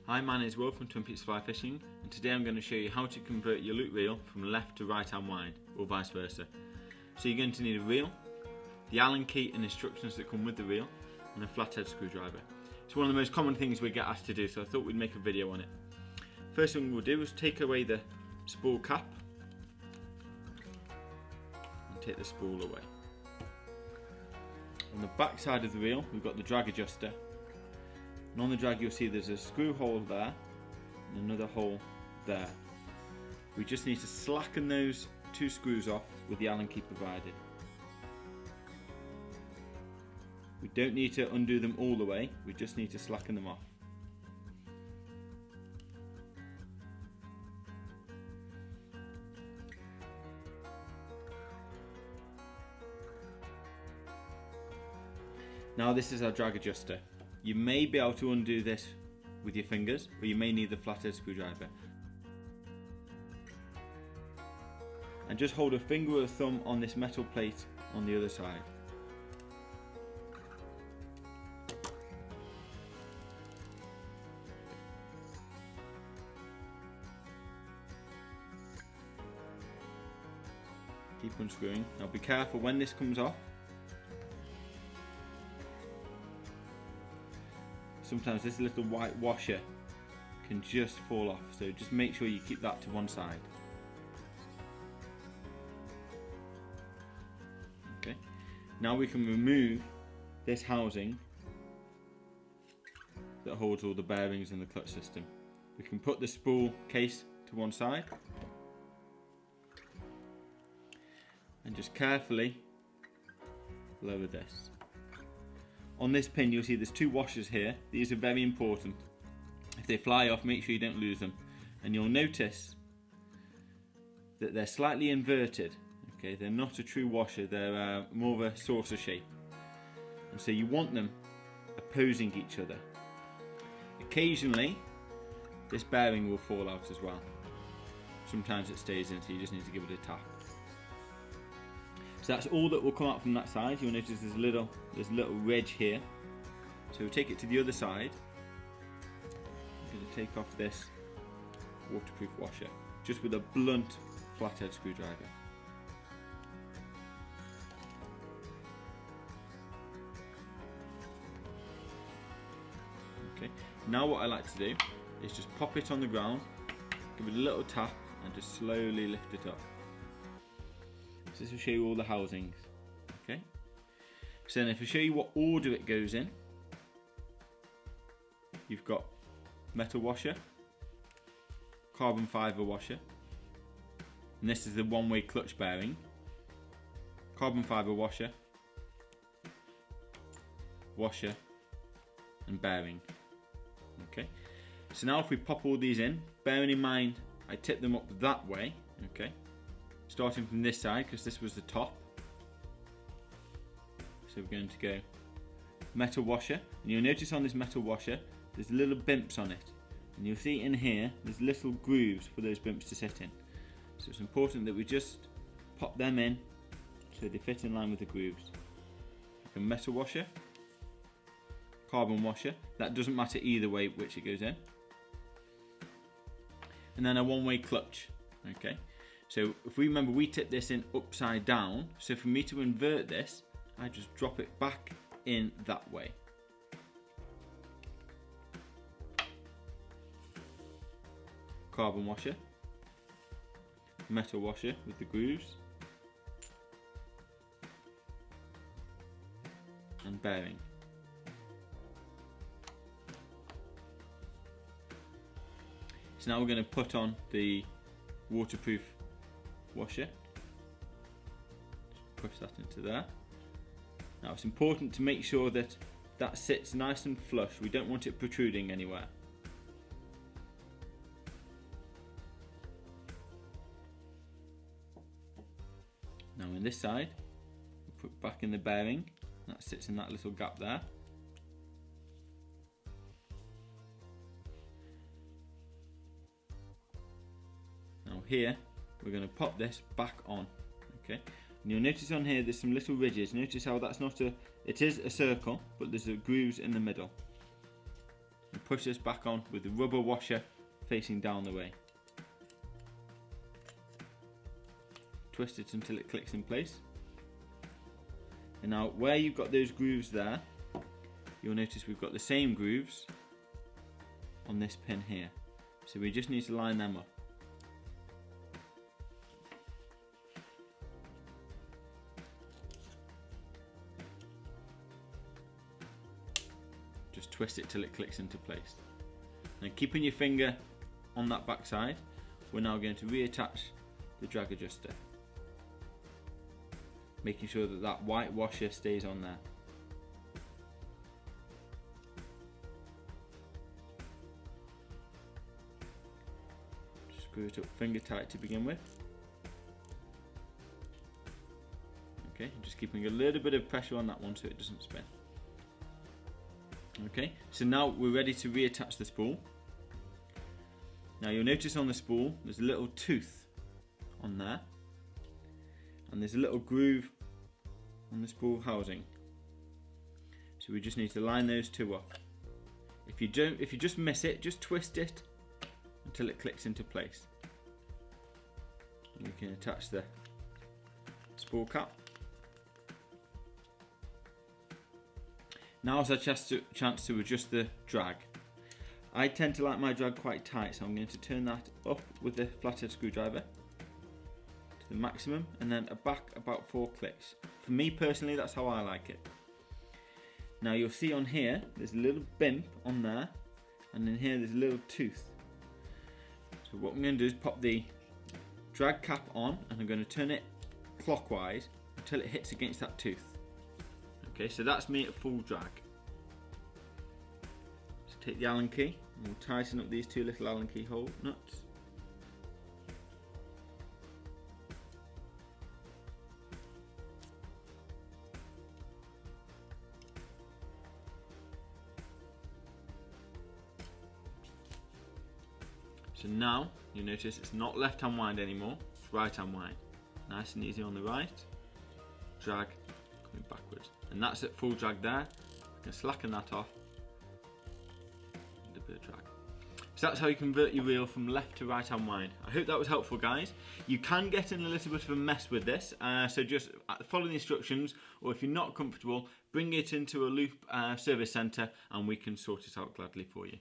Hi, my name is Will from Twin Peaks Fly Fishing, and today I'm going to show you how to convert your loop reel from left to right hand wind, or vice versa. So you're going to need a reel, the Allen key and instructions that come with the reel, and a flathead screwdriver. It's one of the most common things we get asked to do, so I thought we'd make a video on it. First thing we'll do is take away the spool cap and take the spool away. On the back side of the reel we've got the drag adjuster, and on the drag you'll see there's a screw hole there and another hole there. We just need to slacken those two screws off with the Allen key provided. We don't need to undo them all the way, we just need to slacken them off. Now this is our drag adjuster. You may be able to undo this with your fingers, or you may need the flathead screwdriver. And just hold a finger or a thumb on this metal plate on the other side. Keep unscrewing. Now be careful when this comes off. Sometimes this little white washer can just fall off, so just make sure you keep that to one side. Okay, now we can remove this housing that holds all the bearings in the clutch system. We can put the spool case to one side and just carefully lower this. On this pin you'll see there's two washers here. These are very important. If they fly off, make sure you don't lose them. And you'll notice that they're slightly inverted. Okay, they're not a true washer, they're more of a saucer shape. And so you want them opposing each other. Occasionally this bearing will fall out as well. Sometimes it stays in, so you just need to give it a tap. So that's all that will come out from that side. You'll notice there's a little ridge here. So we'll take it to the other side. I'm going to take off this waterproof washer, just with a blunt flathead screwdriver. Okay. Now what I like to do is just pop it on the ground, give it a little tap, and just slowly lift it up. So this will show you all the housings. Okay. So then if I show you what order it goes in, you've got metal washer, carbon fibre washer, and this is the one-way clutch bearing, carbon fibre washer, washer, and bearing. Okay. So now if we pop all these in, bearing in mind I tip them up that way, okay, starting from this side because this was the top. So we're going to go metal washer, and you'll notice on this metal washer there's little bimps on it, and you'll see in here there's little grooves for those bimps to sit in. So it's important that we just pop them in so they fit in line with the grooves. A metal washer, carbon washer, that doesn't matter either way which it goes in, and then a one-way clutch. Okay. So if we remember, we tip this in upside down, so for me to invert this, I just drop it back in that way. Carbon washer, metal washer with the grooves, and bearing. So now we're going to put on the waterproof washer. Just push that into there. Now it's important to make sure that that sits nice and flush. We don't want it protruding anywhere. Now on this side, we'll put back in the bearing. That sits in that little gap there. Now here, we're going to pop this back on. Okay, and you'll notice on here there's some little ridges. Notice how that's not a, it is a circle, but there's a grooves in the middle. and push this back on with the rubber washer facing down the way. Twist it until it clicks in place. And now where you've got those grooves there, you'll notice we've got the same grooves on this pin here. So we just need to line them up. Just twist it till it clicks into place. And keeping your finger on that back side, we're now going to reattach the drag adjuster, making sure that that white washer stays on there. Just screw it up finger tight to begin with. Okay, just keeping a little bit of pressure on that one so it doesn't spin. Okay, so now we're ready to reattach the spool. Now you'll notice on the spool there's a little tooth on there, and there's a little groove on the spool housing. So we just need to line those two up. If you just miss it, just twist it until it clicks into place. And we can attach the spool cap. Now's our chance to adjust the drag. I tend to like my drag quite tight, so I'm going to turn that up with the flathead screwdriver to the maximum, and then back about 4 clicks. For me personally, that's how I like it. Now you'll see on here, there's a little bimp on there, and in here there's a little tooth. So what I'm going to do is pop the drag cap on, and I'm going to turn it clockwise until it hits against that tooth. Okay, so that's me at full drag. So take the Allen key, and we'll tighten up these two little Allen key hole nuts. So now you notice it's not left hand wind anymore, it's right hand wind. Nice and easy on the right, drag, coming backwards. And that's at full drag there. I can slacken that off, and a bit of drag. So that's how you convert your reel from left to right hand wind. I hope that was helpful, guys. You can get in a little bit of a mess with this, so just follow the instructions, or if you're not comfortable, bring it into a loop service centre and we can sort it out gladly for you.